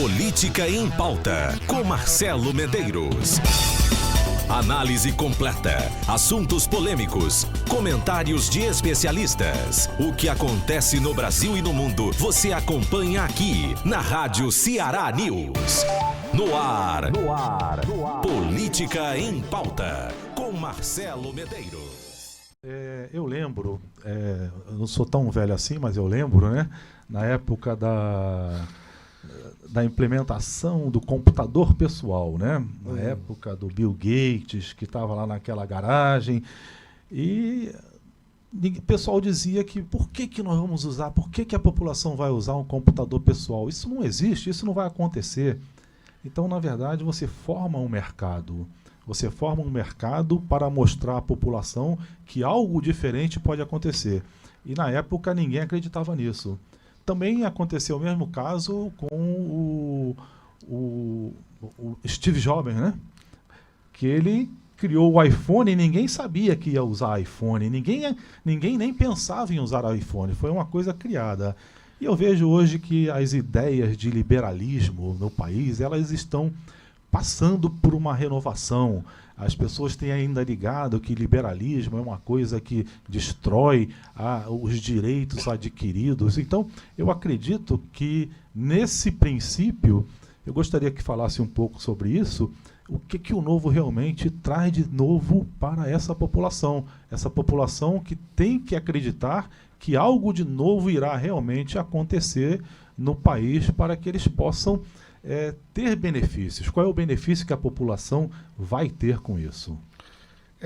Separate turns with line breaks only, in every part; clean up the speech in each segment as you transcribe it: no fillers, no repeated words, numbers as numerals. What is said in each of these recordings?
Política em Pauta, com Marcelo Medeiros. Análise completa, assuntos polêmicos, comentários de especialistas. O que acontece no Brasil e no mundo, você acompanha aqui, na Rádio Ceará News. No ar. Política em Pauta, com Marcelo Medeiros.
Eu lembro, eu não sou tão velho assim, mas eu lembro, né? Na época da implementação do computador pessoal, né? Na época do Bill Gates, que estava lá naquela garagem, e o pessoal dizia que por que nós vamos usar, por que a população vai usar um computador pessoal? Isso não existe, isso não vai acontecer. Então, na verdade, você forma um mercado. Você forma um mercado para mostrar à população que algo diferente pode acontecer. E na época ninguém acreditava nisso. Também aconteceu o mesmo caso com o Steve Jobs, né? Que ele criou o iPhone e ninguém sabia que ia usar iPhone. Ninguém nem pensava em usar iPhone. Foi uma coisa criada. E eu vejo hoje que as ideias de liberalismo no país, elas estão passando por uma renovação. As pessoas têm ainda ligado que liberalismo é uma coisa que destrói os direitos adquiridos. Então, eu acredito que, nesse princípio, eu gostaria que falasse um pouco sobre isso, o que o novo realmente traz de novo para essa população que tem que acreditar que algo de novo irá realmente acontecer no país para que eles possam ter benefícios. Qual é o benefício que a população vai ter com isso?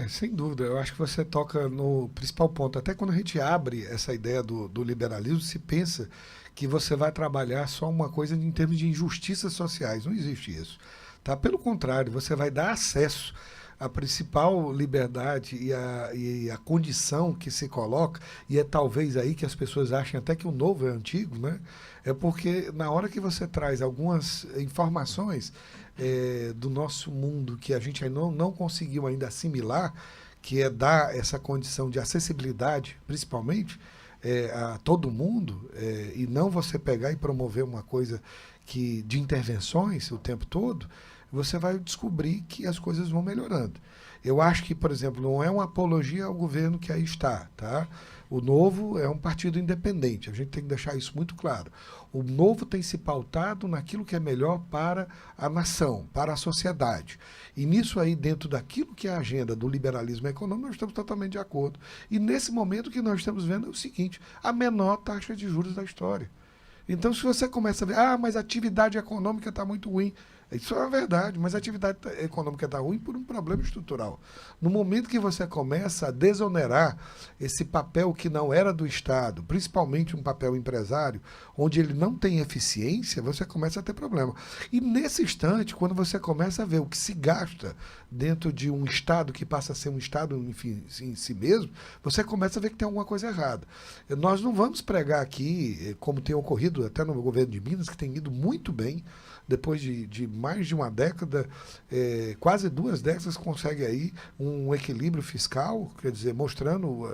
Sem dúvida, eu acho que você toca no principal ponto. Até quando a gente abre essa ideia do liberalismo, se pensa que você vai trabalhar só uma coisa em termos de injustiças sociais. Não existe isso. Tá? Pelo contrário, você vai dar acesso à principal liberdade e a condição que se coloca, e é talvez aí que as pessoas achem até que o novo é antigo, né? É porque na hora que você traz algumas informações do nosso mundo que a gente não conseguiu ainda assimilar, que é dar essa condição de acessibilidade, principalmente, a todo mundo, e não você pegar e promover uma coisa de intervenções o tempo todo, você vai descobrir que as coisas vão melhorando. Eu acho que, por exemplo, não é uma apologia ao governo que aí está, tá? O Novo é um partido independente, a gente tem que deixar isso muito claro. O Novo tem se pautado naquilo que é melhor para a nação, para a sociedade. E nisso aí, dentro daquilo que é a agenda do liberalismo econômico, nós estamos totalmente de acordo. E nesse momento o que nós estamos vendo é o seguinte, a menor taxa de juros da história. Então, se você começa a ver, mas a atividade econômica está muito ruim, isso é verdade, mas a atividade econômica está ruim por um problema estrutural. No momento que você começa a desonerar esse papel que não era do Estado, principalmente um papel empresário, onde ele não tem eficiência, você começa a ter problema. E nesse instante, quando você começa a ver o que se gasta dentro de um Estado que passa a ser um Estado, enfim, em si mesmo, você começa a ver que tem alguma coisa errada. Nós não vamos pregar aqui, como tem ocorrido até no governo de Minas, que tem ido muito bem, depois de mais de uma década, quase 2 décadas, consegue aí um equilíbrio fiscal, quer dizer, mostrando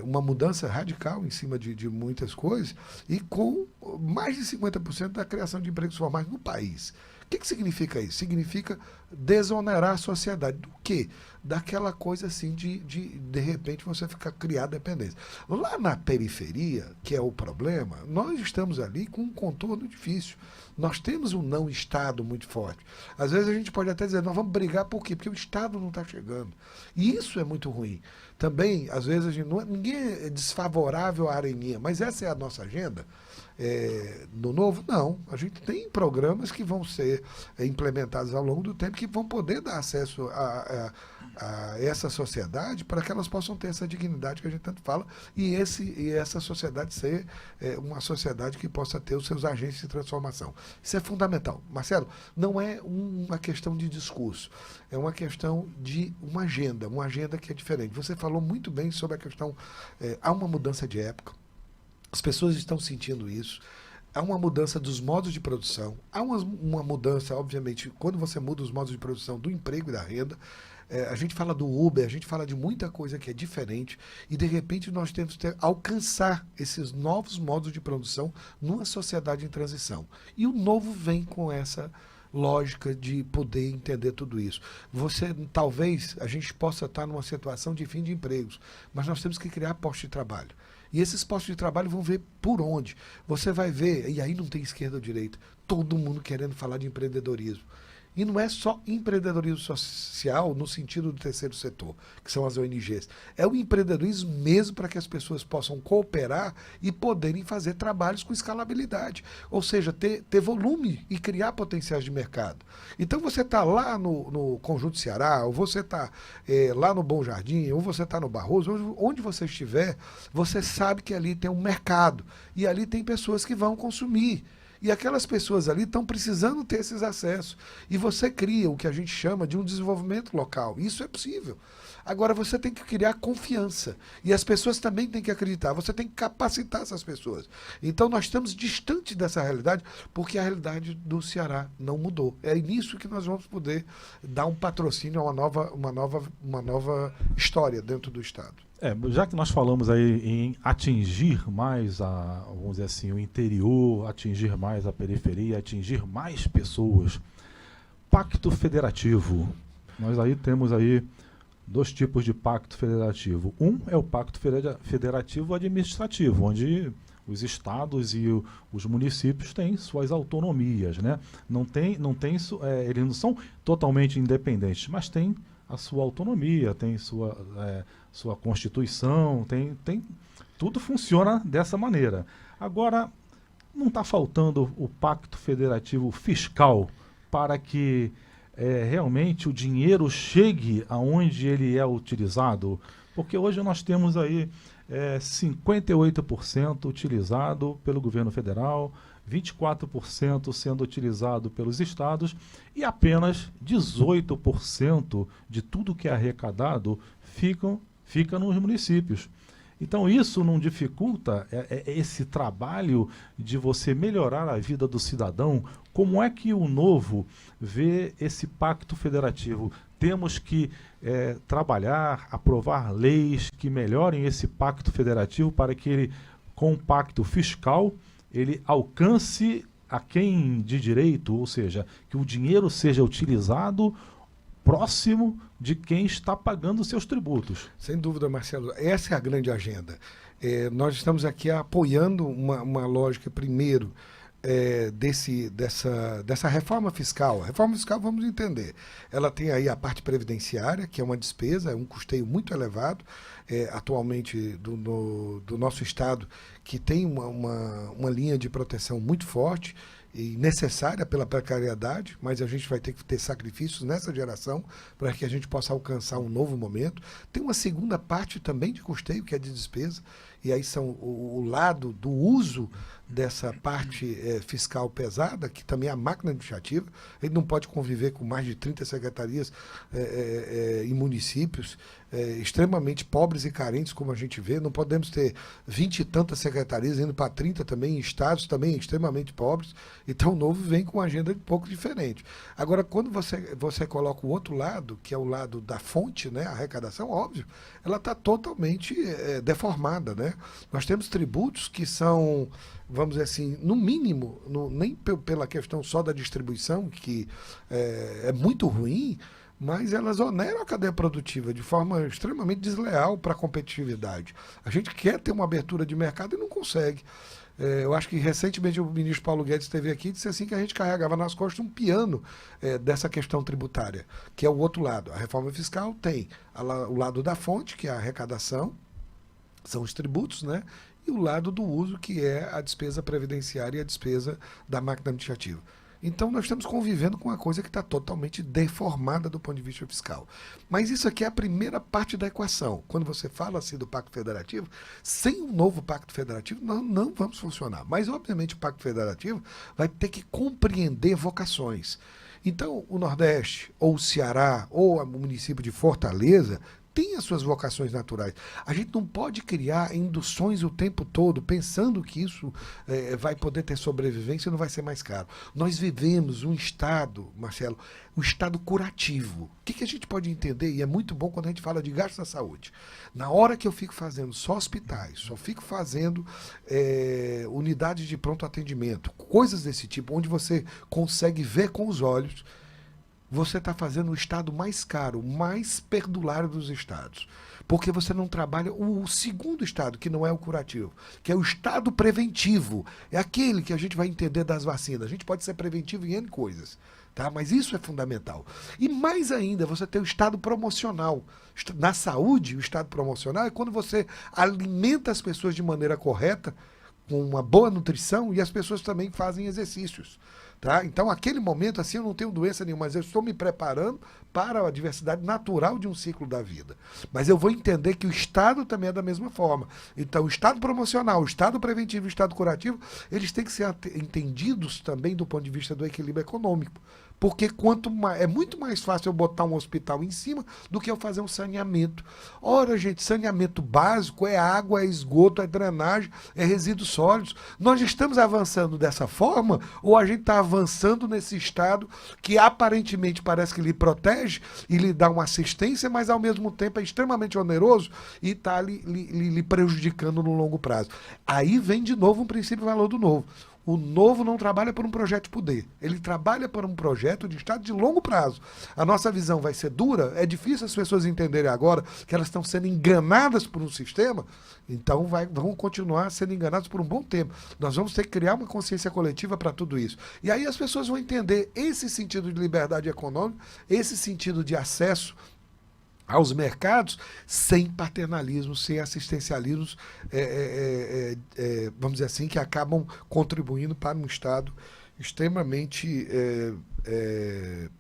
uma mudança radical em cima de muitas coisas, e com mais de 50% da criação de empregos formais no país. O que significa isso? Significa desonerar a sociedade. Do quê? Daquela coisa assim de repente você criar dependência. Lá na periferia, que é o problema, nós estamos ali com um contorno difícil. Nós temos um não-Estado muito forte. Às vezes a gente pode até dizer, nós vamos brigar por quê? Porque o Estado não está chegando. E isso é muito ruim. Também, às vezes, ninguém é desfavorável à areninha, mas essa é a nossa agenda. No Novo, não. A gente tem programas que vão ser implementados ao longo do tempo que vão poder dar acesso a essa sociedade para que elas possam ter essa dignidade que a gente tanto fala e essa sociedade ser uma sociedade que possa ter os seus agentes de transformação. Isso é fundamental. Marcelo, não é uma questão de discurso, é uma questão de uma agenda que é diferente. Você falou muito bem sobre a questão, há uma mudança de época, as pessoas estão sentindo isso. há uma mudança dos modos de produção, há uma mudança, obviamente, quando você muda os modos de produção do emprego e da renda, a gente fala do Uber, a gente fala de muita coisa que é diferente e, de repente, nós temos que alcançar esses novos modos de produção numa sociedade em transição. E o novo vem com essa lógica de poder entender tudo isso. Talvez, a gente possa estar numa situação de fim de empregos, mas nós temos que criar postos de trabalho. E esses postos de trabalho vão ver por onde. Você vai ver, e aí não tem esquerda ou direita, todo mundo querendo falar de empreendedorismo. E não é só empreendedorismo social no sentido do terceiro setor, que são as ONGs. É o empreendedorismo mesmo para que as pessoas possam cooperar e poderem fazer trabalhos com escalabilidade. Ou seja, ter volume e criar potenciais de mercado. Então você está lá no Conjunto Ceará, ou você está lá no Bom Jardim, ou você está no Barroso, onde você estiver, você sabe que ali tem um mercado. E ali tem pessoas que vão consumir. E aquelas pessoas ali estão precisando ter esses acessos. E você cria o que a gente chama de um desenvolvimento local. Isso é possível. Agora, você tem que criar confiança. E as pessoas também têm que acreditar. Você tem que capacitar essas pessoas. Então, nós estamos distantes dessa realidade, porque a realidade do Ceará não mudou. É nisso que nós vamos poder dar um patrocínio a uma nova história dentro do Estado.
Já que nós falamos aí em atingir mais vamos dizer assim, o interior, atingir mais a periferia, atingir mais pessoas, pacto federativo. Nós aí temos aí 2 tipos de pacto federativo. Um é o pacto federativo administrativo, onde os estados e os municípios têm suas autonomias, né? Eles não são totalmente independentes, mas têm a sua autonomia, tem sua Constituição, tudo funciona dessa maneira. Agora, não está faltando o pacto federativo fiscal para que realmente o dinheiro chegue aonde ele é utilizado? Porque hoje nós temos aí 58% utilizado pelo governo federal, 24% sendo utilizado pelos estados e apenas 18% de tudo que é arrecadado fica nos municípios. Então isso não dificulta esse trabalho de você melhorar a vida do cidadão? Como é que o Novo vê esse pacto federativo? Temos que trabalhar, aprovar leis que melhorem esse pacto federativo para que ele, com o pacto fiscal, ele alcance a quem de direito, ou seja, que o dinheiro seja utilizado próximo de quem está pagando seus tributos.
Sem dúvida, Marcelo. Essa é a grande agenda. Nós estamos aqui apoiando uma lógica, primeiro, dessa reforma fiscal. A reforma fiscal, vamos entender, ela tem aí a parte previdenciária, que é uma despesa, é um custeio muito elevado, atualmente do nosso Estado, que tem uma linha de proteção muito forte e necessária pela precariedade, mas a gente vai ter que ter sacrifícios nessa geração para que a gente possa alcançar um novo momento. Tem uma segunda parte também de custeio, que é de despesa, e aí são o lado do uso dessa parte fiscal pesada, que também é a máquina administrativa. Ele não pode conviver com mais de 30 secretarias em municípios extremamente pobres e carentes, como a gente vê. Não podemos ter 20 e tantas secretarias indo para 30 também, em estados também extremamente pobres. Então o Novo vem com uma agenda um pouco diferente. Agora, quando você coloca o outro lado, que é o lado da fonte, né, a arrecadação, óbvio, ela está totalmente deformada, né? Nós temos tributos que são, vamos dizer assim, no mínimo, nem pela questão só da distribuição, que é muito ruim, mas elas oneram a cadeia produtiva de forma extremamente desleal para a competitividade. A gente quer ter uma abertura de mercado e não consegue. Eu acho que recentemente o ministro Paulo Guedes esteve aqui e disse assim que a gente carregava nas costas um piano dessa questão tributária, que é o outro lado. A reforma fiscal tem o lado da fonte, que é a arrecadação, são os tributos, né? E o lado do uso, que é a despesa previdenciária e a despesa da máquina administrativa. Então, nós estamos convivendo com uma coisa que está totalmente deformada do ponto de vista fiscal. Mas isso aqui é a primeira parte da equação. Quando você fala assim do Pacto Federativo, sem um novo Pacto Federativo, nós não vamos funcionar. Mas, obviamente, o Pacto Federativo vai ter que compreender vocações. Então, o Nordeste, ou o Ceará, ou o município de Fortaleza, tem as suas vocações naturais. A gente não pode criar induções o tempo todo, pensando que isso vai poder ter sobrevivência e não vai ser mais caro. Nós vivemos um estado, Marcelo, um estado curativo. O que a gente pode entender, e é muito bom quando a gente fala de gasto da saúde. Na hora que eu fico fazendo só hospitais, só fico fazendo unidades de pronto atendimento, coisas desse tipo, onde você consegue ver com os olhos, você está fazendo o estado mais caro, mais perdulário dos estados. Porque você não trabalha o segundo estado, que não é o curativo, que é o estado preventivo. É aquele que a gente vai entender das vacinas. A gente pode ser preventivo em N coisas, tá? Mas isso é fundamental. E mais ainda, você tem o estado promocional. Na saúde, o estado promocional é quando você alimenta as pessoas de maneira correta, com uma boa nutrição, e as pessoas também fazem exercícios. Tá? Então, aquele momento, assim, eu não tenho doença nenhuma, mas eu estou me preparando para a diversidade natural de um ciclo da vida. Mas eu vou entender que o estado também é da mesma forma. Então, o estado promocional, o estado preventivo e o estado curativo, eles têm que ser entendidos também do ponto de vista do equilíbrio econômico. Porque é muito mais fácil eu botar um hospital em cima do que eu fazer um saneamento. Ora, gente, saneamento básico é água, é esgoto, é drenagem, é resíduos sólidos. Nós estamos avançando dessa forma ou a gente está avançando nesse estado que aparentemente parece que lhe protege e lhe dá uma assistência, mas ao mesmo tempo é extremamente oneroso e está lhe prejudicando no longo prazo. Aí vem de novo um princípio valor do novo. O novo não trabalha por um projeto de poder. Ele trabalha por um projeto de estado de longo prazo. A nossa visão vai ser dura. É difícil as pessoas entenderem agora que elas estão sendo enganadas por um sistema. Então vão continuar sendo enganadas por um bom tempo. Nós vamos ter que criar uma consciência coletiva para tudo isso. E aí as pessoas vão entender esse sentido de liberdade econômica, esse sentido de acesso aos mercados, sem paternalismo, sem assistencialismos, vamos dizer assim, que acabam contribuindo para um Estado extremamente,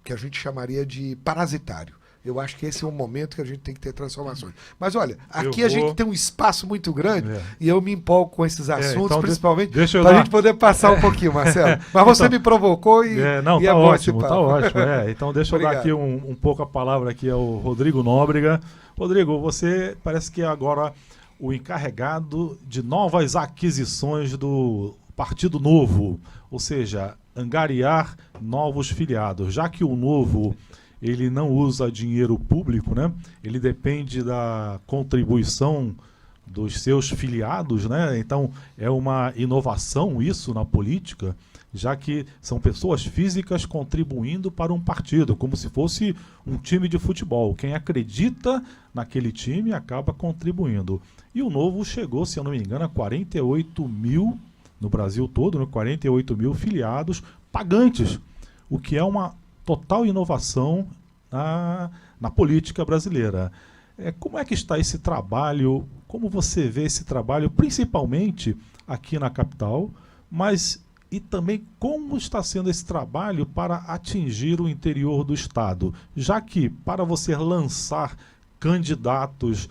que a gente chamaria de parasitário. Eu acho que esse é um momento que a gente tem que ter transformações. Mas olha, aqui a gente tem um espaço muito grande e eu me empolgo com esses assuntos,
então
principalmente para a gente poder passar um pouquinho, Marcelo. Mas você me provocou e
não, tá ótimo, tá ótimo. Então deixa eu
Obrigado.
dar aqui um pouco a palavra aqui ao Rodrigo Nóbrega. Rodrigo, você parece que é agora o encarregado de novas aquisições do Partido Novo, ou seja, angariar novos filiados, já que o Novo ele não usa dinheiro público, né? Ele depende da contribuição dos seus filiados, né? Então é uma inovação isso na política, já que são pessoas físicas contribuindo para um partido, como se fosse um time de futebol. Quem acredita naquele time acaba contribuindo. E o Novo chegou, se eu não me engano, a 48 mil, no Brasil todo, né? 48 mil filiados pagantes, o que é uma total inovação na política brasileira. Como é que está esse trabalho? Como você vê esse trabalho, principalmente aqui na capital, mas e também como está sendo esse trabalho para atingir o interior do Estado? Já que para você lançar candidatos,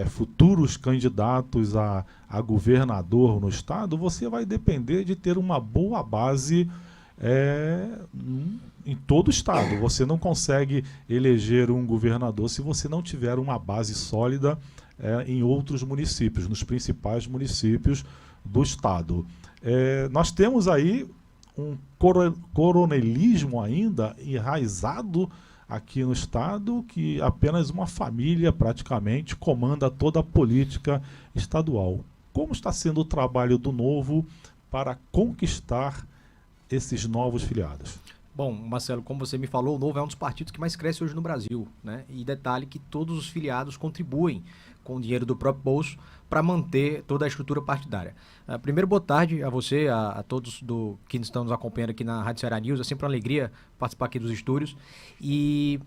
futuros candidatos a governador no Estado, você vai depender de ter uma boa base em todo o estado. Você não consegue eleger um governador se você não tiver uma base sólida em outros municípios, nos principais municípios do estado. Nós temos aí um coronelismo ainda enraizado aqui no estado, que apenas uma família praticamente comanda toda a política estadual. Como está sendo o trabalho do Novo para conquistar esses novos filiados?
Bom, Marcelo, como você me falou, o Novo é um dos partidos que mais cresce hoje no Brasil, né? E detalhe que todos os filiados contribuem com o dinheiro do próprio bolso para manter toda a estrutura partidária. Primeiro, boa tarde a você, a todos que estão nos acompanhando aqui na Rádio Ceará News. É sempre uma alegria participar aqui dos estúdios. E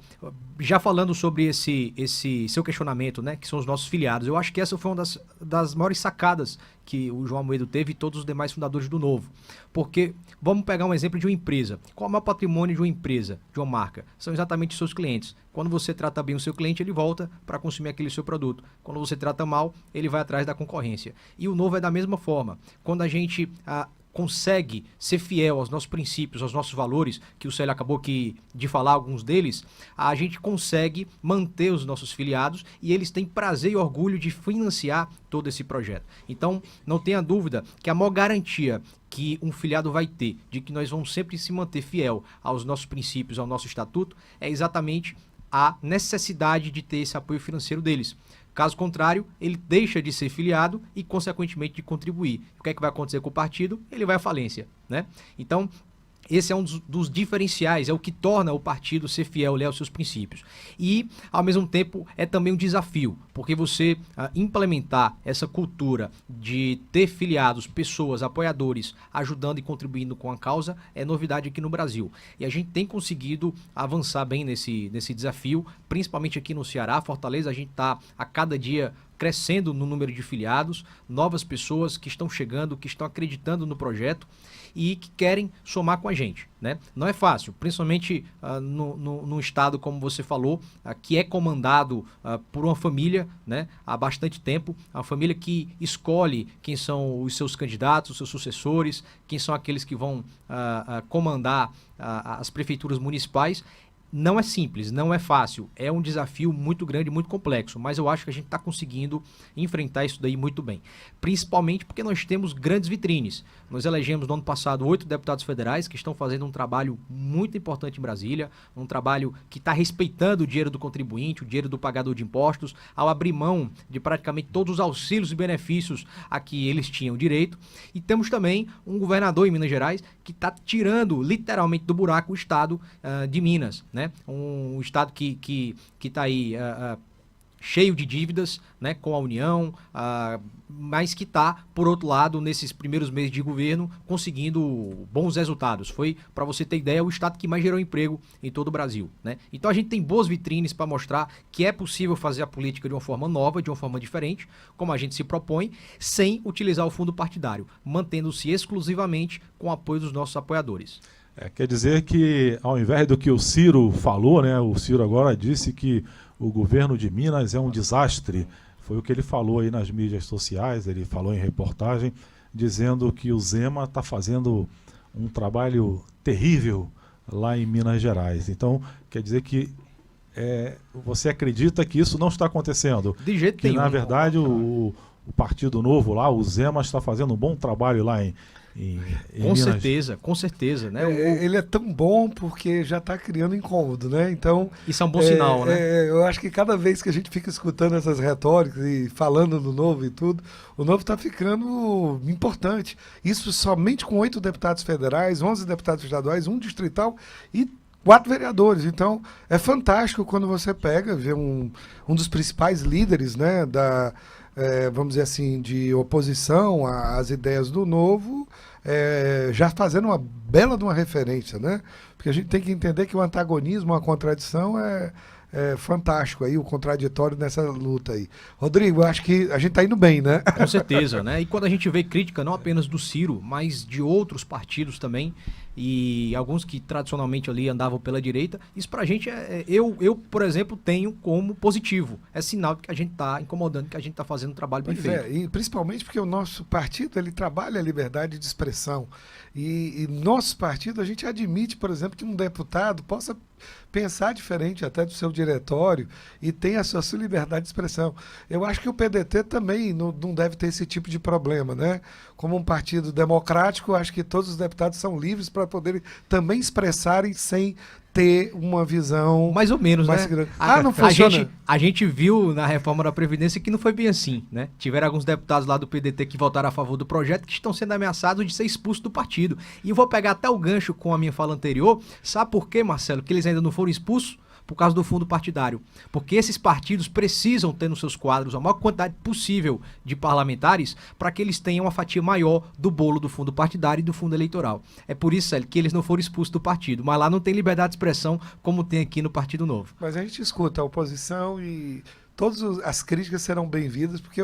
já falando sobre esse seu questionamento, né, que são os nossos filiados, eu acho que essa foi uma das maiores sacadas que o João Amoedo teve e todos os demais fundadores do Novo. Porque, vamos pegar um exemplo de uma empresa. Qual é o maior patrimônio de uma empresa, de uma marca? São exatamente os seus clientes. Quando você trata bem o seu cliente, ele volta para consumir aquele seu produto. Quando você trata mal, ele vai atrás da concorrência. E o Novo é da mesma forma. Quando a gente consegue ser fiel aos nossos princípios, aos nossos valores, que o Célio acabou de falar alguns deles, a gente consegue manter os nossos filiados e eles têm prazer e orgulho de financiar todo esse projeto. Então, não tenha dúvida que a maior garantia que um filiado vai ter de que nós vamos sempre se manter fiel aos nossos princípios, ao nosso estatuto, é exatamente a necessidade de ter esse apoio financeiro deles. Caso contrário, ele deixa de ser filiado e, consequentemente, de contribuir. O que é que vai acontecer com o partido? Ele vai à falência, né? Então, esse é um dos diferenciais, é o que torna o partido ser fiel, leal aos seus princípios. E, ao mesmo tempo, é também um desafio, porque você implementar essa cultura de ter filiados, pessoas, apoiadores, ajudando e contribuindo com a causa, é novidade aqui no Brasil. E a gente tem conseguido avançar bem nesse desafio, principalmente aqui no Ceará, Fortaleza, a gente está a cada dia crescendo no número de filiados, novas pessoas que estão chegando, que estão acreditando no projeto e que querem somar com a gente, né? Não é fácil, principalmente num estado, como você falou, que é comandado por uma família, né, há bastante tempo, a família que escolhe quem são os seus candidatos, os seus sucessores, quem são aqueles que vão comandar as prefeituras municipais. Não é simples, não é fácil, é um desafio muito grande, muito complexo, mas eu acho que a gente está conseguindo enfrentar isso daí muito bem. Principalmente porque nós temos grandes vitrines. Nós elegemos no ano passado 8 deputados federais que estão fazendo um trabalho muito importante em Brasília, um trabalho que está respeitando o dinheiro do contribuinte, o dinheiro do pagador de impostos, ao abrir mão de praticamente todos os auxílios e benefícios a que eles tinham direito. E temos também um governador em Minas Gerais que está tirando literalmente do buraco o estado de Minas, né? Um estado que está aí cheio de dívidas, né, com a União, mas que está, por outro lado, nesses primeiros meses de governo, conseguindo bons resultados. Foi, para você ter ideia, o estado que mais gerou emprego em todo o Brasil, né? Então a gente tem boas vitrines para mostrar que é possível fazer a política de uma forma nova, de uma forma diferente, como a gente se propõe, sem utilizar o fundo partidário, mantendo-se exclusivamente com o apoio dos nossos apoiadores.
Quer dizer que, ao invés do que o Ciro falou, né, o Ciro agora disse que o governo de Minas é um desastre. Foi o que ele falou aí nas mídias sociais, ele falou em reportagem, dizendo que o Zema está fazendo um trabalho terrível lá em Minas Gerais. Então, quer dizer que você acredita que isso não está acontecendo?
De jeito
que,
nenhum.
na verdade, o Partido Novo lá, o Zema, está fazendo um bom trabalho lá em
com certeza, né?
Ele é tão bom porque já está criando incômodo, né? Então,
isso é um bom sinal, né?
Eu acho que cada vez que a gente fica escutando essas retóricas e falando do Novo e tudo, o Novo está ficando importante. Isso somente com 8 deputados federais, 11 deputados estaduais, 1 distrital e 4 vereadores. Então, é fantástico quando você vê um dos principais líderes, né, vamos dizer assim, de oposição às ideias do Novo, já fazendo uma bela de uma referência, né? Porque a gente tem que entender que o antagonismo, a contradição é fantástico aí, o contraditório nessa luta aí. Rodrigo, eu acho que a gente está indo bem, né?
Com certeza, né? E quando a gente vê crítica não apenas do Ciro, mas de outros partidos também, e alguns que tradicionalmente ali andavam pela direita, isso pra gente eu, por exemplo, tenho como positivo. É sinal de que a gente está incomodando, que a gente está fazendo um trabalho bem feito.
E principalmente porque o nosso partido, ele trabalha a liberdade de expressão. E nosso partido, a gente admite, por exemplo, que um deputado possa pensar diferente até do seu diretório e tem a sua liberdade de expressão. Eu acho que o PDT também não deve ter esse tipo de problema, né? Como um partido democrático, acho que todos os deputados são livres para poderem também expressarem sem ter uma visão
mais ou menos,
mais
né?
grande. Não funciona.
A gente viu na reforma da Previdência que não foi bem assim, né? Tiveram alguns deputados lá do PDT que votaram a favor do projeto que estão sendo ameaçados de ser expulsos do partido. E eu vou pegar até o gancho com a minha fala anterior. Sabe por quê, Marcelo? Que eles ainda não foram expulsos? Por causa do fundo partidário. Porque esses partidos precisam ter nos seus quadros a maior quantidade possível de parlamentares para que eles tenham uma fatia maior do bolo do fundo partidário e do fundo eleitoral. É por isso, Célio, que eles não foram expulsos do partido. Mas lá não tem liberdade de expressão como tem aqui no Partido Novo.
Mas a gente escuta a oposição e todas as críticas serão bem-vindas, porque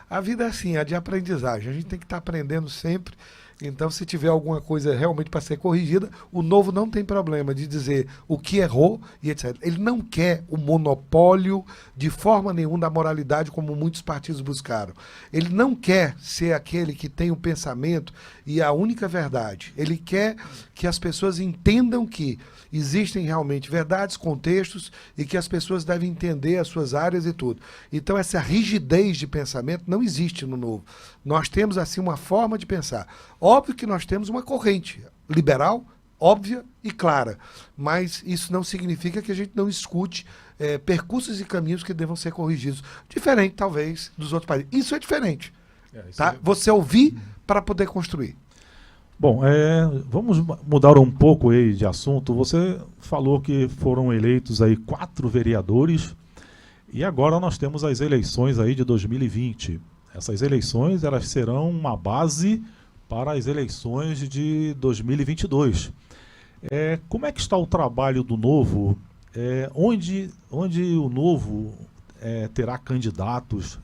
a vida é assim, é de aprendizagem. A gente tem que estar aprendendo sempre. Então, se tiver alguma coisa realmente para ser corrigida, o Novo não tem problema de dizer o que errou e etc. Ele não quer o monopólio de forma nenhuma da moralidade como muitos partidos buscaram. Ele não quer ser aquele que tem o pensamento e a única verdade. Ele quer que as pessoas entendam que existem realmente verdades, contextos e que as pessoas devem entender as suas áreas e tudo. Então, essa rigidez de pensamento não existe no Novo. Nós temos, assim, uma forma de pensar. Óbvio que nós temos uma corrente liberal, óbvia e clara, mas isso não significa que a gente não escute percursos e caminhos que devam ser corrigidos. Diferente, talvez, dos outros países. Isso é diferente. Tá? Você ouvir para poder construir.
Bom, vamos mudar um pouco aí de assunto. Você falou que foram eleitos aí 4 vereadores e agora nós temos as eleições aí de 2020. Essas eleições, elas serão uma base para as eleições de 2022. Como é que está o trabalho do Novo? Onde o Novo terá candidatos?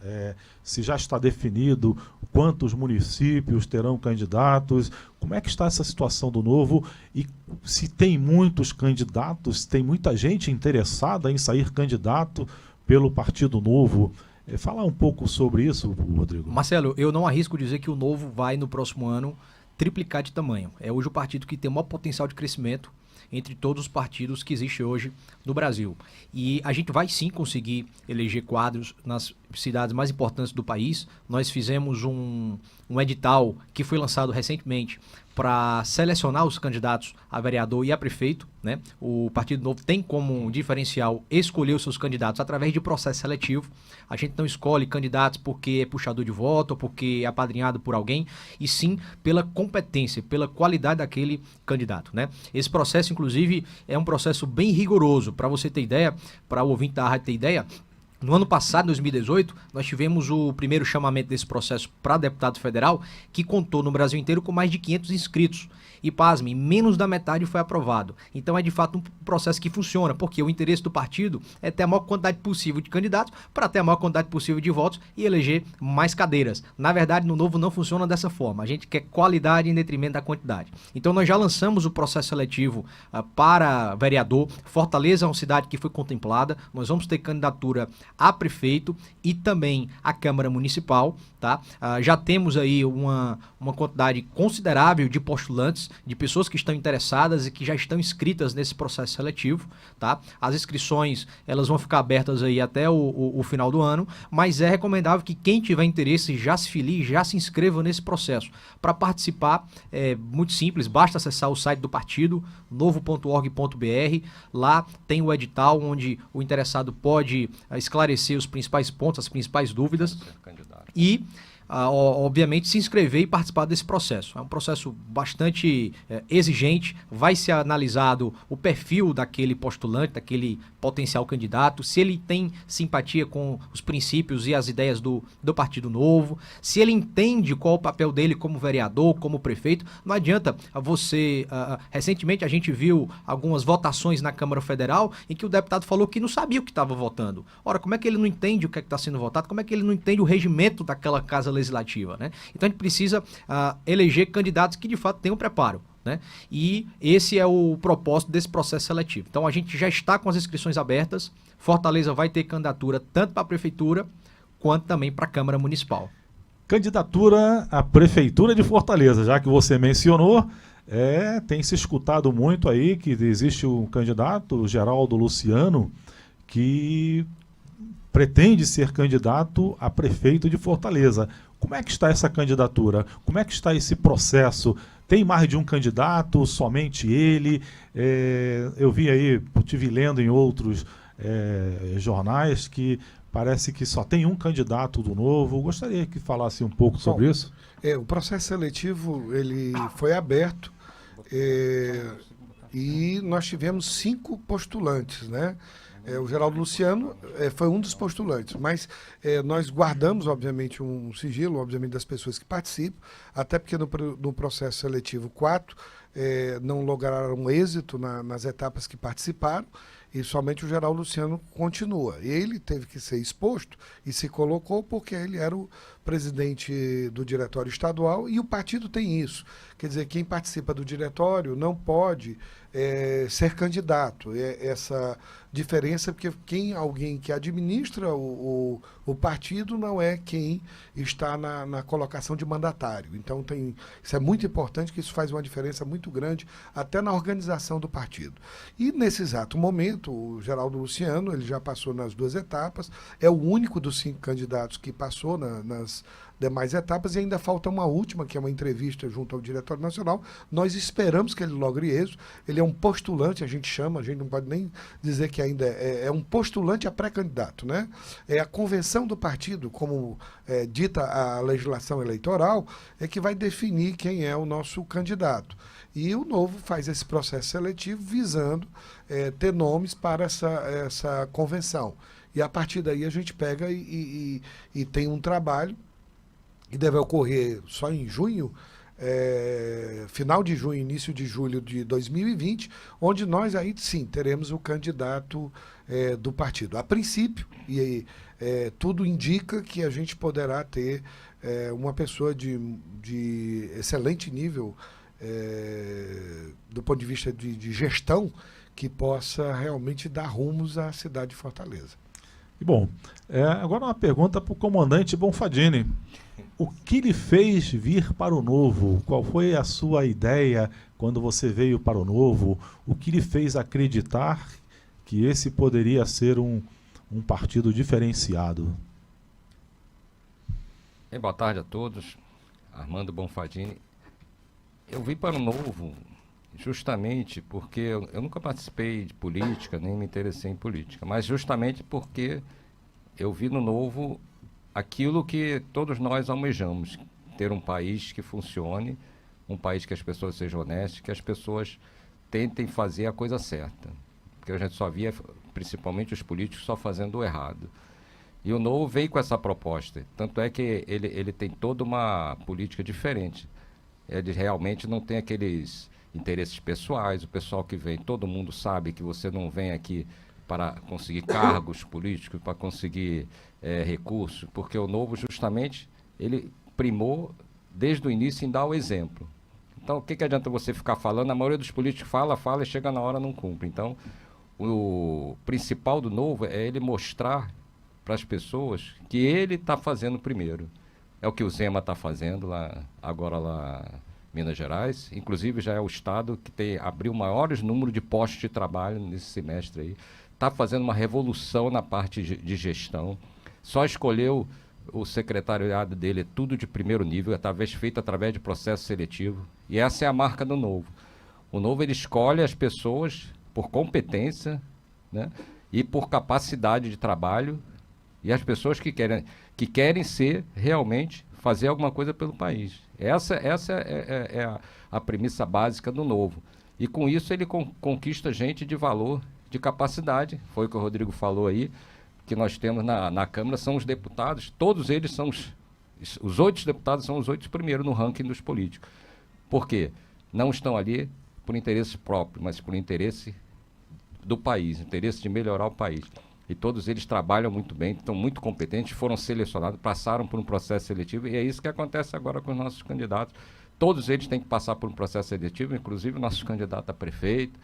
Se já está definido quantos municípios terão candidatos? Como é que está essa situação do Novo? E se tem muitos candidatos, tem muita gente interessada em sair candidato pelo Partido Novo? Fala um pouco sobre isso, Rodrigo.
Marcelo, eu não arrisco dizer que o Novo vai, no próximo ano, triplicar de tamanho. É hoje o partido que tem o maior potencial de crescimento entre todos os partidos que existem hoje no Brasil. E a gente vai sim conseguir eleger quadros nas cidades mais importantes do país. Nós fizemos um edital que foi lançado recentemente para selecionar os candidatos a vereador e a prefeito, né? O Partido Novo tem como um diferencial escolher os seus candidatos através de processo seletivo. A gente não escolhe candidatos porque é puxador de voto ou porque é apadrinhado por alguém, e sim pela competência, pela qualidade daquele candidato, né? Esse processo, inclusive, é um processo bem rigoroso. Para você ter ideia, para o ouvinte da rádio ter ideia, no ano passado, 2018, nós tivemos o primeiro chamamento desse processo para deputado federal, que contou no Brasil inteiro com mais de 500 inscritos. E, pasme, menos da metade foi aprovado. Então é de fato um processo que funciona, porque o interesse do partido é ter a maior quantidade possível de candidatos para ter a maior quantidade possível de votos e eleger mais cadeiras. Na verdade, no Novo não funciona dessa forma. A gente quer qualidade em detrimento da quantidade. Então nós já lançamos o processo seletivo para vereador. Fortaleza é uma cidade que foi contemplada. Nós vamos ter candidatura a prefeito e também a Câmara Municipal, tá? Já temos aí uma quantidade considerável de postulantes, de pessoas que estão interessadas e que já estão inscritas nesse processo seletivo, tá? As inscrições, elas vão ficar abertas aí até o final do ano, mas é recomendável que quem tiver interesse já se filie, já se inscreva nesse processo. Para participar, é muito simples, basta acessar o site do partido, novo.org.br. Lá tem o edital onde o interessado pode esclarecer os principais pontos, as principais dúvidas e obviamente se inscrever e participar desse processo. É um processo bastante exigente, vai ser analisado o perfil daquele postulante, daquele potencial candidato, se ele tem simpatia com os princípios e as ideias do Partido Novo, se ele entende qual é o papel dele como vereador, como prefeito. Não adianta você... recentemente a gente viu algumas votações na Câmara Federal em que o deputado falou que não sabia o que estava votando. Ora, como é que ele não entende o que é que está sendo votado? Como é que ele não entende o regimento daquela casa legislativa, né? Então a gente precisa eleger candidatos que de fato tenham preparo, né? E esse é o propósito desse processo seletivo. Então a gente já está com as inscrições abertas. Fortaleza vai ter candidatura tanto para a prefeitura quanto também para a Câmara Municipal.
Candidatura à Prefeitura de Fortaleza, já que você mencionou, tem se escutado muito aí que existe um candidato, o Geraldo Luciano, que pretende ser candidato a prefeito de Fortaleza. Como é que está essa candidatura? Como é que está esse processo? Tem mais de um candidato, somente ele? Eu vi aí, estive lendo em outros jornais que parece que só tem um candidato do Novo. Gostaria que falasse um pouco sobre isso.
O processo seletivo ele foi aberto e nós tivemos 5 postulantes, né? O Geraldo Luciano foi um dos postulantes, mas nós guardamos, obviamente, um sigilo, obviamente, das pessoas que participam, até porque no processo seletivo 4 não lograram êxito nas etapas que participaram, e somente o Geraldo Luciano continua. Ele teve que ser exposto e se colocou porque ele era o presidente do diretório estadual e o partido tem isso. Quer dizer, quem participa do diretório não pode ser candidato. Essa diferença, porque alguém que administra o partido não é quem está na colocação de mandatário. Então, isso é muito importante, que isso faz uma diferença muito grande até na organização do partido. E, nesse exato momento, o Geraldo Luciano, ele já passou nas 2 etapas, é o único dos 5 candidatos que passou nas demais etapas, e ainda falta uma última, que é uma entrevista junto ao Diretório Nacional. Nós esperamos que ele logre êxito. Ele é um postulante, a gente não pode nem dizer que ainda é um postulante a pré-candidato, né? É a convenção do partido, como dita a legislação eleitoral, é que vai definir quem é o nosso candidato. E o Novo faz esse processo seletivo visando ter nomes para essa convenção. E a partir daí a gente pega e tem um trabalho que deve ocorrer só em junho, final de junho, início de julho de 2020, onde nós aí sim teremos o candidato do partido. A princípio, tudo indica que a gente poderá ter uma pessoa de excelente nível do ponto de vista de gestão, que possa realmente dar rumos à cidade de Fortaleza.
Bom, agora uma pergunta para o comandante Bonfadini. O que lhe fez vir para o Novo? Qual foi a sua ideia quando você veio para o Novo? O que lhe fez acreditar que esse poderia ser um partido diferenciado?
Boa tarde a todos. Armando Bonfadini. Eu vim para o Novo justamente porque eu nunca participei de política, nem me interessei em política, mas justamente porque eu vi no Novo aquilo que todos nós almejamos, ter um país que funcione, um país que as pessoas sejam honestas, que as pessoas tentem fazer a coisa certa. Porque a gente só via, principalmente os políticos, só fazendo o errado. E o Novo veio com essa proposta. Tanto é que ele tem toda uma política diferente. Ele realmente não tem aqueles interesses pessoais. O pessoal que vem, todo mundo sabe que você não vem aqui para conseguir cargos políticos, para conseguir recursos, porque o Novo, justamente, ele primou desde o início em dar o exemplo. Então, o que adianta você ficar falando? A maioria dos políticos fala e chega na hora não cumpre. Então, o principal do Novo é ele mostrar para as pessoas que ele está fazendo primeiro. É o que o Zema está fazendo agora lá em Minas Gerais. Inclusive, já é o estado que abriu maiores número de postos de trabalho nesse semestre aí. Está fazendo uma revolução na parte de gestão. Só escolheu o secretariado dele, tudo de primeiro nível, feito através de processo seletivo. E essa é a marca do Novo. O Novo, ele escolhe as pessoas por competência, né, e por capacidade de trabalho, e as pessoas que querem ser realmente fazer alguma coisa pelo país. Essa é a premissa básica do Novo. E com isso ele conquista gente de valor, de capacidade. Foi o que o Rodrigo falou aí, que nós temos na Câmara, são os deputados, todos eles são os 8 deputados são os 8 primeiros no ranking dos políticos. Por quê? Não estão ali por interesse próprio, mas por interesse do país, interesse de melhorar o país. E todos eles trabalham muito bem, estão muito competentes, foram selecionados, passaram por um processo seletivo, e é isso que acontece agora com os nossos candidatos. Todos eles têm que passar por um processo seletivo, inclusive o nosso candidato a prefeito.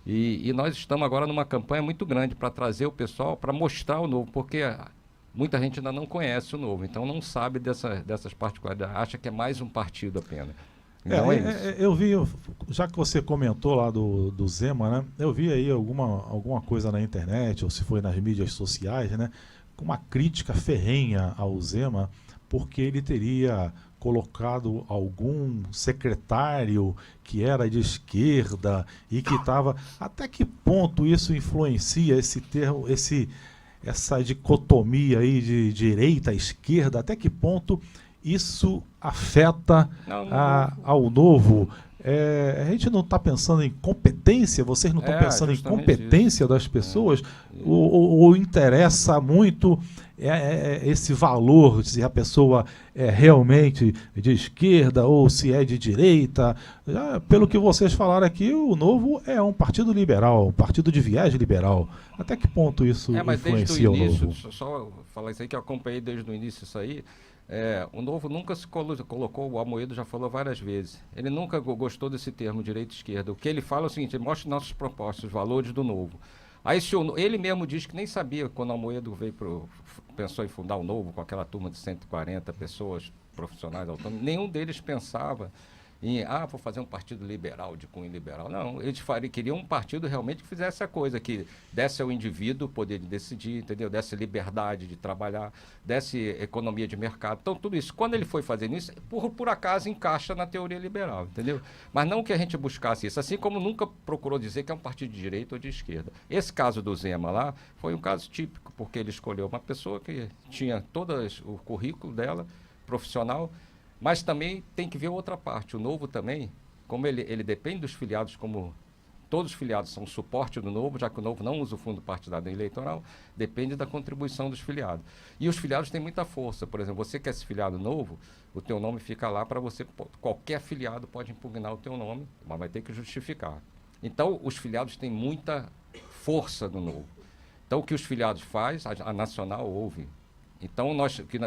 E nós estamos agora numa campanha muito grande para trazer o pessoal, para mostrar o Novo, porque muita gente ainda não conhece o Novo, então não sabe dessas particularidades, acha que é mais um partido apenas. Então é isso.
Eu vi, já que você comentou lá do Zema, né? Eu vi aí alguma coisa na internet, ou se foi nas mídias sociais, né? Com uma crítica ferrenha ao Zema, porque ele teria colocado algum secretário que era de esquerda e que estava... Até que ponto isso influencia esse termo, essa dicotomia aí de direita à esquerda? Até que ponto isso afeta
Não,
ao Novo? A gente não está pensando em competência? Vocês não estão pensando em
justamente
competência das pessoas? Ou interessa muito esse valor, se a pessoa é realmente de esquerda ou se é de direita? Pelo que vocês falaram aqui, o Novo é um partido liberal, um partido de viés liberal. Até que ponto isso
mas
influencia
desde o
o
início,
Novo?
só falar isso aí que eu acompanhei desde o início isso aí, o Novo nunca se colocou, o Amoedo já falou várias vezes, ele nunca gostou desse termo direita e esquerda. O que ele fala é o seguinte: ele mostra nossos propostas, os valores do Novo. Aí ele mesmo diz que nem sabia quando o Amoedo pensou em fundar o Novo com aquela turma de 140 pessoas, profissionais autônomos, nenhum deles pensava em, vou fazer um partido liberal, de cunho liberal. Não, eles queriam um partido realmente que fizesse a coisa, que desse ao indivíduo o poder de decidir, entendeu? Desse liberdade de trabalhar, desse economia de mercado. Então, tudo isso, quando ele foi fazendo isso, por acaso encaixa na teoria liberal, entendeu? Mas não que a gente buscasse isso, assim como nunca procurou dizer que é um partido de direita ou de esquerda. Esse caso do Zema lá foi um caso típico, porque ele escolheu uma pessoa que tinha todo o currículo dela, profissional, mas também tem que ver outra parte. O Novo também, como ele depende dos filiados, como todos os filiados são suporte do Novo, já que o Novo não usa o fundo partidário eleitoral, depende da contribuição dos filiados. E os filiados têm muita força. Por exemplo, você que é esse filiado novo, o teu nome fica lá para você, qualquer filiado pode impugnar o teu nome, mas vai ter que justificar. Então, os filiados têm muita força no Novo. Então, o que os filiados fazem, a Nacional ouve. Então,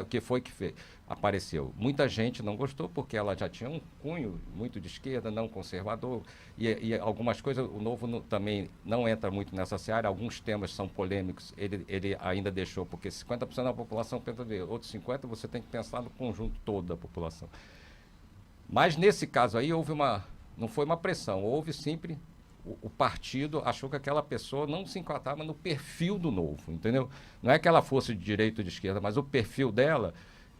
que foi que fez? Apareceu. Muita gente não gostou, porque ela já tinha um cunho muito de esquerda, não conservador, e algumas coisas, o Novo também não entra muito nessa seara, alguns temas são polêmicos, ele ainda deixou, porque 50% da população pensa dele, outros 50% você tem que pensar no conjunto todo da população. Mas nesse caso aí, não foi uma pressão, houve sempre... O partido achou que aquela pessoa não se enquadrava no perfil do Novo, entendeu? Não é que ela fosse de direita ou de esquerda, mas o perfil dela,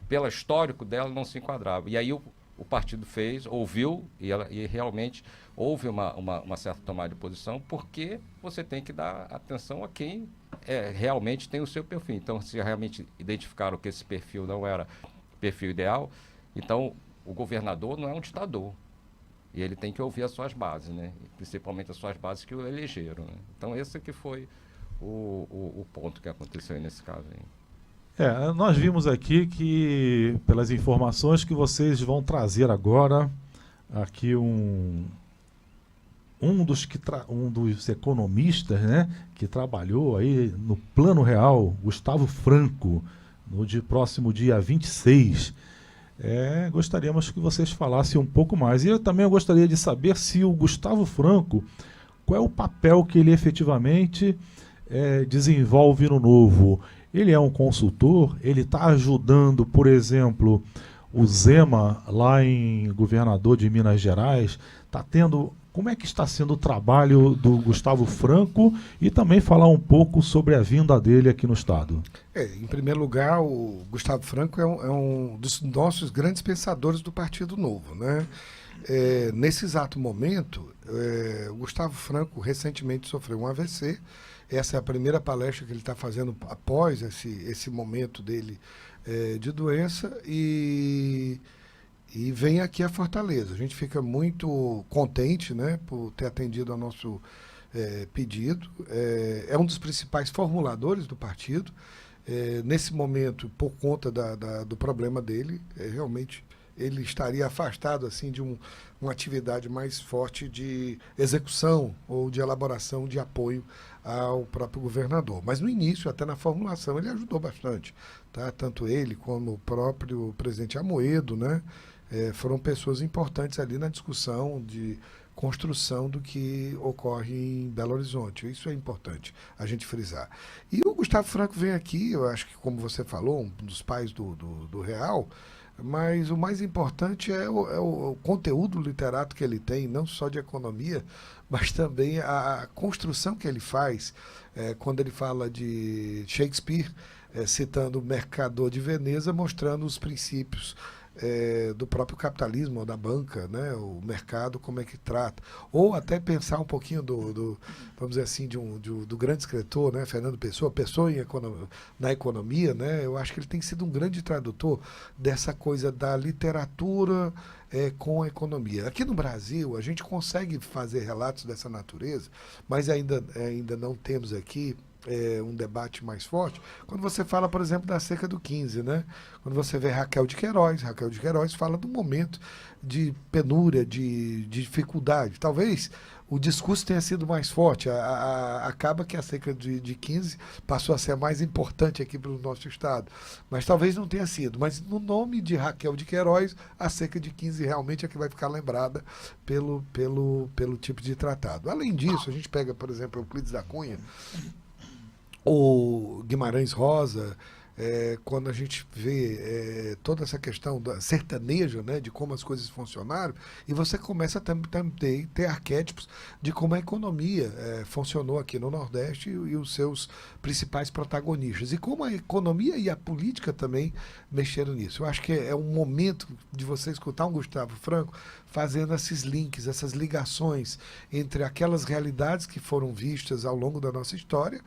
pelo histórico dela, não se enquadrava. E aí o partido ouviu, e realmente houve uma certa tomada de posição, porque você tem que dar atenção a quem realmente tem o seu perfil. Então, se realmente identificaram que esse perfil não era perfil ideal, então o governador não é um ditador. E ele tem que ouvir as suas bases, né? Principalmente as suas bases que o elegeram, né? Então, esse que foi o ponto que aconteceu nesse caso aí.
Nós vimos aqui que, pelas informações que vocês vão trazer agora, aqui um dos economistas, né, que trabalhou aí no Plano Real, Gustavo Franco, no próximo dia 26. Gostaríamos que vocês falassem um pouco mais. E eu também gostaria de saber se o Gustavo Franco, qual é o papel que ele efetivamente desenvolve no Novo. Ele é um consultor, ele está ajudando, por exemplo, o Zema, lá em governador de Minas Gerais, está tendo... Como é que está sendo o trabalho do Gustavo Franco e também falar um pouco sobre a vinda dele aqui no Estado?
Em primeiro lugar, o Gustavo Franco é um dos nossos grandes pensadores do Partido Novo, né? Nesse exato momento, o Gustavo Franco recentemente sofreu um AVC. Essa é a primeira palestra que ele está fazendo após esse momento dele de doença e vem aqui a Fortaleza. A gente fica muito contente, né, por ter atendido ao nosso pedido. É um dos principais formuladores do partido. Nesse momento, por conta do problema dele, realmente ele estaria afastado assim, de uma atividade mais forte de execução ou de elaboração de apoio ao próprio governador. Mas no início, até na formulação, ele ajudou bastante. Tá? Tanto ele como o próprio presidente Amoedo, né? Foram pessoas importantes ali na discussão de construção do que ocorre em Belo Horizonte. Isso é importante a gente frisar. E o Gustavo Franco vem aqui, eu acho que, como você falou, um dos pais do Real, mas o mais importante é o conteúdo literato que ele tem, não só de economia, mas também a construção que ele faz. Quando ele fala de Shakespeare, citando o Mercador de Veneza, mostrando os princípios do próprio capitalismo, ou da banca, né? O mercado, como é que trata. Ou até pensar um pouquinho vamos dizer assim, do grande escritor, né? Fernando Pessoa, na economia, né? Eu acho que ele tem sido um grande tradutor dessa coisa da literatura com a economia. Aqui no Brasil, a gente consegue fazer relatos dessa natureza, mas ainda não temos aqui um debate mais forte, quando você fala, por exemplo, da seca do 15, né? Quando você vê Raquel de Queiroz fala do momento de penúria, de dificuldade. Talvez o discurso tenha sido mais forte. Acaba que a seca de 15 passou a ser a mais importante aqui para o nosso estado. Mas talvez não tenha sido. Mas no nome de Raquel de Queiroz, a seca de 15 realmente é que vai ficar lembrada pelo tipo de tratado. Além disso, a gente pega, por exemplo, Euclides da Cunha, o Guimarães Rosa, quando a gente vê toda essa questão da sertaneja, né, de como as coisas funcionaram, e você começa a ter arquétipos de como a economia funcionou aqui no Nordeste e os seus principais protagonistas, e como a economia e a política também mexeram nisso. Eu acho que é um momento de você escutar um Gustavo Franco fazendo esses links, essas ligações entre aquelas realidades que foram vistas ao longo da nossa história,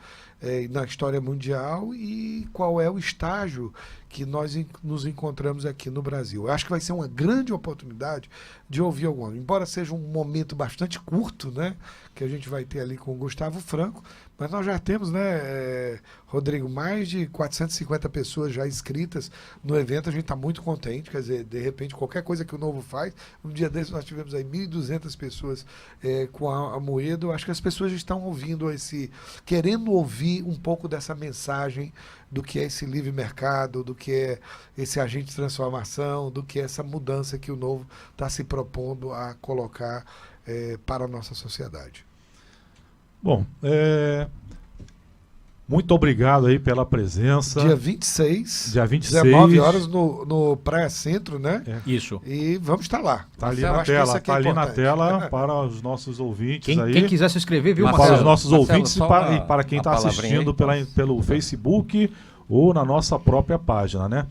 na história mundial, e qual é o estágio que nós nos encontramos aqui no Brasil. Eu acho que vai ser uma grande oportunidade de ouvir algum, embora seja um momento bastante curto, né, que a gente vai ter ali com o Gustavo Franco, mas nós já temos, né, Rodrigo, mais de 450 pessoas já inscritas no evento. A gente está muito contente, quer dizer, de repente, qualquer coisa que o Novo faz, um dia desses nós tivemos aí 1.200 pessoas com a Moedo. Acho que as pessoas estão ouvindo querendo ouvir um pouco dessa mensagem do que é esse livre mercado, do que é esse agente de transformação, do que é essa mudança que o Novo está se propondo a colocar para a nossa sociedade.
Bom, muito obrigado aí pela presença.
Dia 26,
19
horas no Praia Centro, né?
Isso.
E vamos estar lá.
Está ali na tela, está ali na tela para os nossos ouvintes.
Quem quiser se inscrever, viu,
Marcelo? Para os nossos ouvintes e
para,
para quem está assistindo pelo Facebook ou na nossa própria página, né?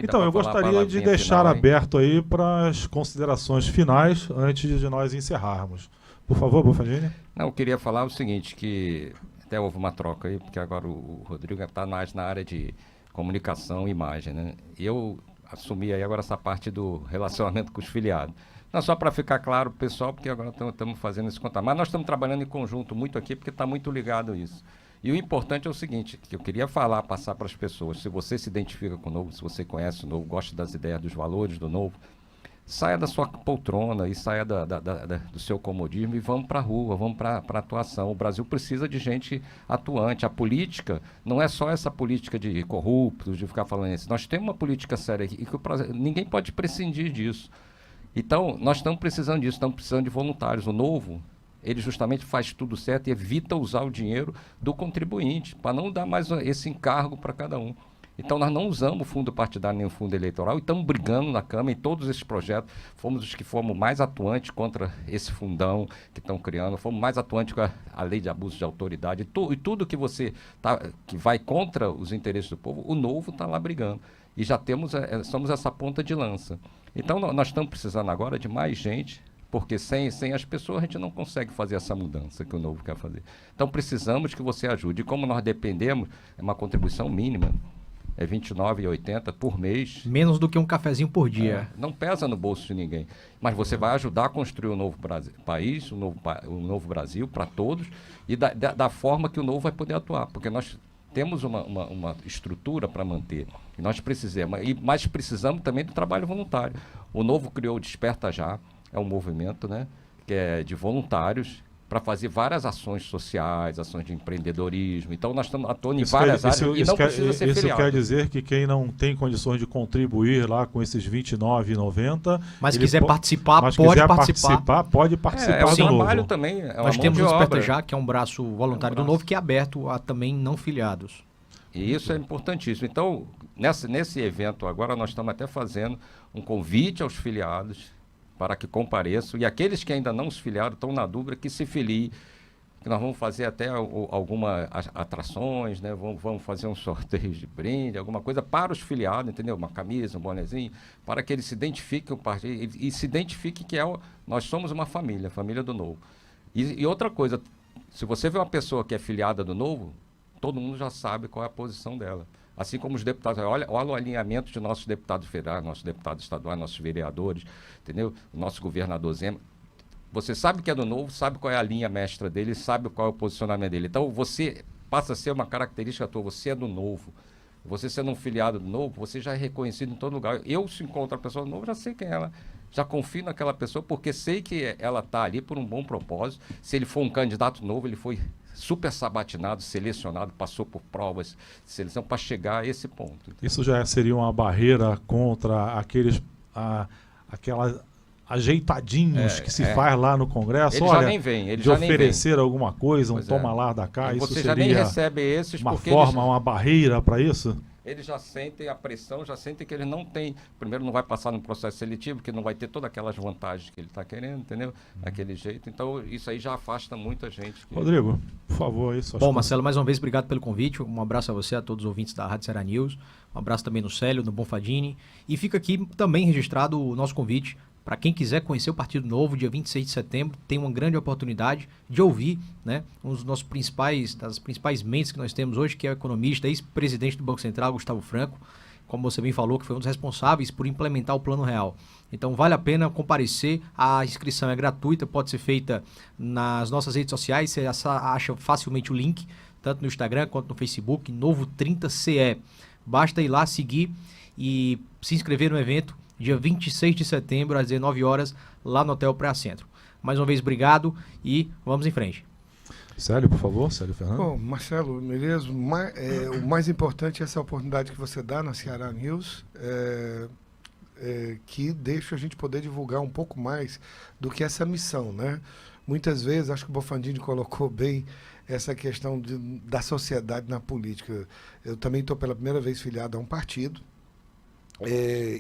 Então, eu gostaria de deixar aberto aí para as considerações finais antes de nós encerrarmos. Por favor, Bonfadini.
Não, eu queria falar o seguinte, que até houve uma troca aí, porque agora o Rodrigo está mais na área de comunicação e imagem, né? E eu assumi aí agora essa parte do relacionamento com os filiados. Não só para ficar claro, pessoal, porque agora estamos fazendo esse contato. Mas nós estamos trabalhando em conjunto muito aqui, porque está muito ligado a isso. E o importante é o seguinte, que eu queria passar para as pessoas, se você se identifica com o Novo, se você conhece o Novo, gosta das ideias, dos valores do Novo, saia da sua poltrona e saia do seu comodismo e vamos para a rua, vamos para a atuação. O Brasil precisa de gente atuante. A política não é só essa política de corruptos, de ficar falando isso. Nós temos uma política séria aqui e ninguém pode prescindir disso. Então, nós estamos precisando disso, estamos precisando de voluntários. O Novo, ele justamente faz tudo certo e evita usar o dinheiro do contribuinte, para não dar mais esse encargo para cada um. Então, nós não usamos o fundo partidário nem o fundo eleitoral e estamos brigando na Câmara em todos esses projetos. Fomos os que fomos mais atuantes contra esse fundão que estão criando, fomos mais atuantes com a lei de abuso de autoridade e tudo que que vai contra os interesses do povo, o Novo está lá brigando. E já somos essa ponta de lança. Então, nós estamos precisando agora de mais gente, porque sem as pessoas a gente não consegue fazer essa mudança que o Novo quer fazer. Então, precisamos que você ajude. E como nós dependemos, é uma contribuição mínima, é R$ 29,80 por mês.
Menos do que um cafezinho por dia.
Não pesa no bolso de ninguém. Mas você vai ajudar a construir um novo país, um novo Brasil para todos, e da forma que o Novo vai poder atuar. Porque nós temos uma estrutura para manter. E nós precisamos. Mas precisamos também do trabalho voluntário. O Novo criou o Desperta Já, é um movimento, né, que é de voluntários, para fazer várias ações sociais, ações de empreendedorismo. Então, nós estamos atuando em várias áreas e não precisa ser filiado.
Isso quer dizer que quem não tem condições de contribuir lá com esses R$ 29,90...
Mas quiser participar,
pode participar
do
do Novo.
Trabalho também.
Nós temos o Desperta Já, que é um braço voluntário do Novo, que é aberto a também não filiados.
E isso é importantíssimo. Então, nesse evento agora, nós estamos até fazendo um convite aos filiados para que compareçam, e aqueles que ainda não se filiaram, estão na dúvida, que se filiem. que nós vamos fazer até algumas atrações, né? Vamos fazer um sorteio de brinde, alguma coisa para os filiados, entendeu? Uma camisa, um bonezinho, para que eles se identifiquem com o partido e se identifiquem que nós somos uma família, a família do Novo. E outra coisa, se você vê uma pessoa que é filiada do Novo, todo mundo já sabe qual é a posição dela. Assim como os deputados, olha o alinhamento de nossos deputados federais, nossos deputados estaduais, nossos vereadores, entendeu? O nosso governador Zema. Você sabe que é do Novo, sabe qual é a linha mestra dele, sabe qual é o posicionamento dele. Então, você passa a ser uma característica tua, você é do Novo. Você sendo um filiado do Novo, você já é reconhecido em todo lugar. Eu, se encontro a pessoa do Novo, já sei quem é ela. Já confio naquela pessoa, porque sei que ela está ali por um bom propósito. Se ele for um candidato novo, ele foi super sabatinado, selecionado, passou por provas de seleção para chegar a esse ponto.
Isso já seria uma barreira contra aquelas ajeitadinhos que se faz lá no Congresso?
Ele
olha,
já nem vem, ele
de
já nem
oferecer alguma coisa,
pois
toma lá da cá, isso
você
seria
já nem recebe esses
uma
porque
forma, uma barreira para isso?
Eles já sentem a pressão, já sentem que eles não têm, primeiro não vai passar no processo seletivo, que não vai ter todas aquelas vantagens que ele está querendo, entendeu? Daquele jeito, então isso aí já afasta muita gente.
Rodrigo, por favor, isso.
Bom, Marcelo, mais uma vez, obrigado pelo convite, um abraço a você, a todos os ouvintes da Rádio Ceará News, um abraço também no Célio, no Bonfadini, e fica aqui também registrado o nosso convite para quem quiser conhecer o Partido Novo, dia 26 de setembro, tem uma grande oportunidade de ouvir, né, um dos nossos das principais mentes que nós temos hoje, que é o economista, ex-presidente do Banco Central, Gustavo Franco, como você bem falou, que foi um dos responsáveis por implementar o Plano Real. Então vale a pena comparecer, a inscrição é gratuita, pode ser feita nas nossas redes sociais, você acha facilmente o link, tanto no Instagram quanto no Facebook, Novo 30CE. Basta ir lá, seguir e se inscrever no evento, dia 26 de setembro, às 19 horas, lá no Hotel Praia Centro. Mais uma vez, obrigado e vamos em frente.
Célio, por favor, Célio Fernando.
Bom, Marcelo, beleza? O mais importante é essa oportunidade que você dá na Ceará News, que deixa a gente poder divulgar um pouco mais do que essa missão, né? Muitas vezes, acho que o Bonfadini colocou bem essa questão da sociedade na política. Eu também estou pela primeira vez filiado a um partido.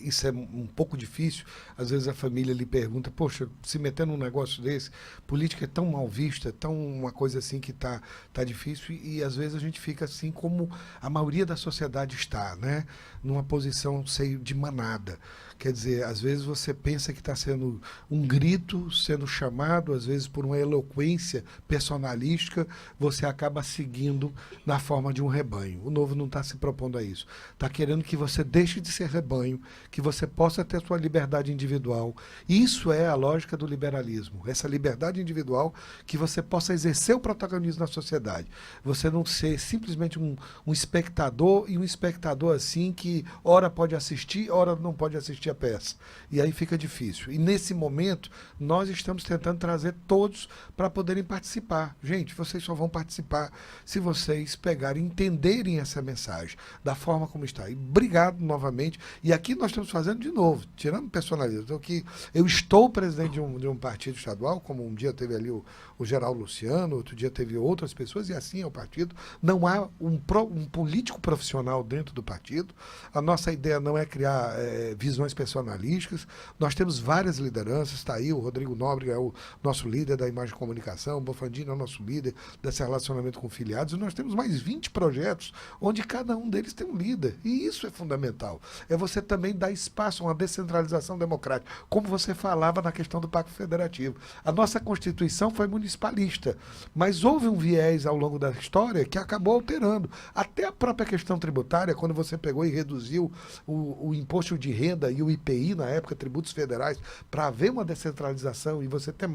Isso é um pouco difícil. Às vezes a família lhe pergunta, poxa, se meter num negócio desse, política é tão mal vista, tão uma coisa assim que tá difícil, e às vezes a gente fica assim como a maioria da sociedade está, né? Numa posição de manada. Quer dizer, às vezes você pensa que está sendo um grito, sendo chamado, às vezes por uma eloquência personalística, você acaba seguindo na forma de um rebanho. O Novo não está se propondo a isso. Está querendo que você deixe de ser rebanho, que você possa ter sua liberdade individual. Isso é a lógica do liberalismo. Essa liberdade individual, que você possa exercer o protagonismo na sociedade. Você não ser simplesmente um espectador, e um espectador assim que ora pode assistir, ora não pode assistir a peça. E aí fica difícil. E nesse momento, nós estamos tentando trazer todos para poderem participar. Gente, vocês só vão participar se vocês pegarem e entenderem essa mensagem da forma como está. E obrigado novamente. E aqui nós estamos fazendo de novo, tirando personalismo. Então, que eu estou presidente de um partido estadual, como um dia teve ali o Geraldo Luciano, outro dia teve outras pessoas, e assim é o partido. Não há um político profissional dentro do partido. A nossa ideia não é criar visões personalísticas. Nós temos várias lideranças. Está aí o Rodrigo Nóbrega, é o nosso líder da imagem e comunicação, o Bonfadini é o nosso líder desse relacionamento com filiados, e nós temos mais 20 projetos onde cada um deles tem um líder. E isso é fundamental. É você também dar espaço a uma descentralização democrática, como você falava na questão do Pacto Federativo. A nossa Constituição foi municipalista, mas houve um viés ao longo da história que acabou alterando. Até a própria questão tributária, quando você pegou e reduziu o imposto de renda e o IPI, na época, tributos federais, para haver uma descentralização e você ter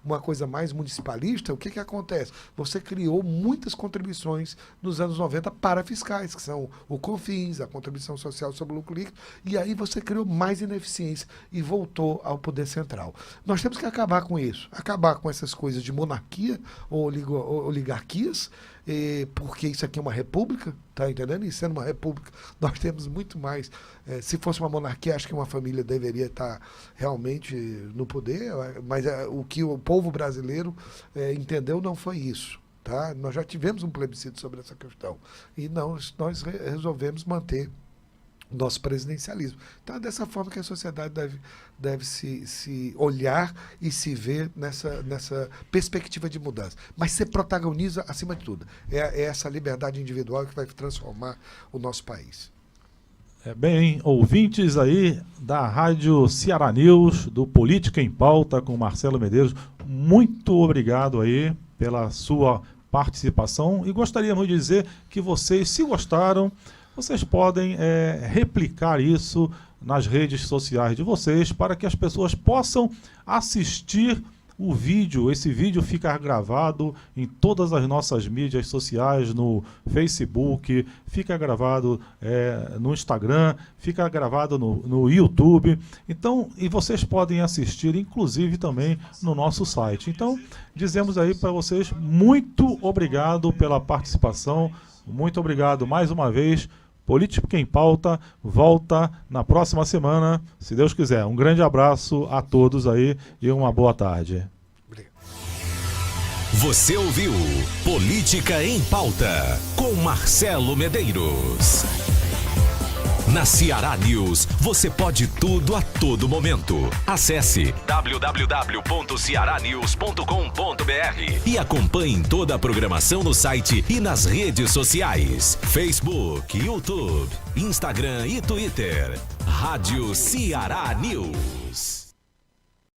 uma coisa mais municipalista, o que acontece? Você criou muitas contribuições nos anos 90 para fiscais, que são o CONFINS, a contribuição social sobre o lucro líquido, e aí você criou mais ineficiência e voltou ao poder central. Nós temos que acabar com isso, acabar com essas coisas de monarquia ou oligarquias, porque isso aqui é uma república, tá entendendo? E sendo uma república, nós temos muito mais. Se fosse uma monarquia, acho que uma família deveria estar realmente no poder, mas o que o povo brasileiro entendeu não foi isso. Tá? Nós já tivemos um plebiscito sobre essa questão. E nós resolvemos manter nosso presidencialismo. Então é dessa forma que a sociedade deve se olhar e se ver nessa perspectiva de mudança. Mas ser protagonista acima de tudo. É essa liberdade individual que vai transformar o nosso país.
Bem, ouvintes aí da Rádio Ceará News, do Política em Pauta com Marcelo Medeiros, muito obrigado aí pela sua participação e gostaríamos de dizer que vocês, se gostaram, vocês podem replicar isso nas redes sociais de vocês para que as pessoas possam assistir o vídeo. Esse vídeo fica gravado em todas as nossas mídias sociais, no Facebook, fica gravado no Instagram, fica gravado no YouTube. Então, e vocês podem assistir, inclusive, também no nosso site. Então, dizemos aí para vocês, muito obrigado pela participação, muito obrigado mais uma vez. Política em Pauta volta na próxima semana, se Deus quiser. Um grande abraço a todos aí e uma boa tarde.
Você ouviu Política em Pauta com Marcelo Medeiros. Na Ceará News, você pode tudo a todo momento. Acesse www.cearanews.com.br e acompanhe toda a programação no site e nas redes sociais. Facebook, YouTube, Instagram e Twitter. Rádio Ceará News.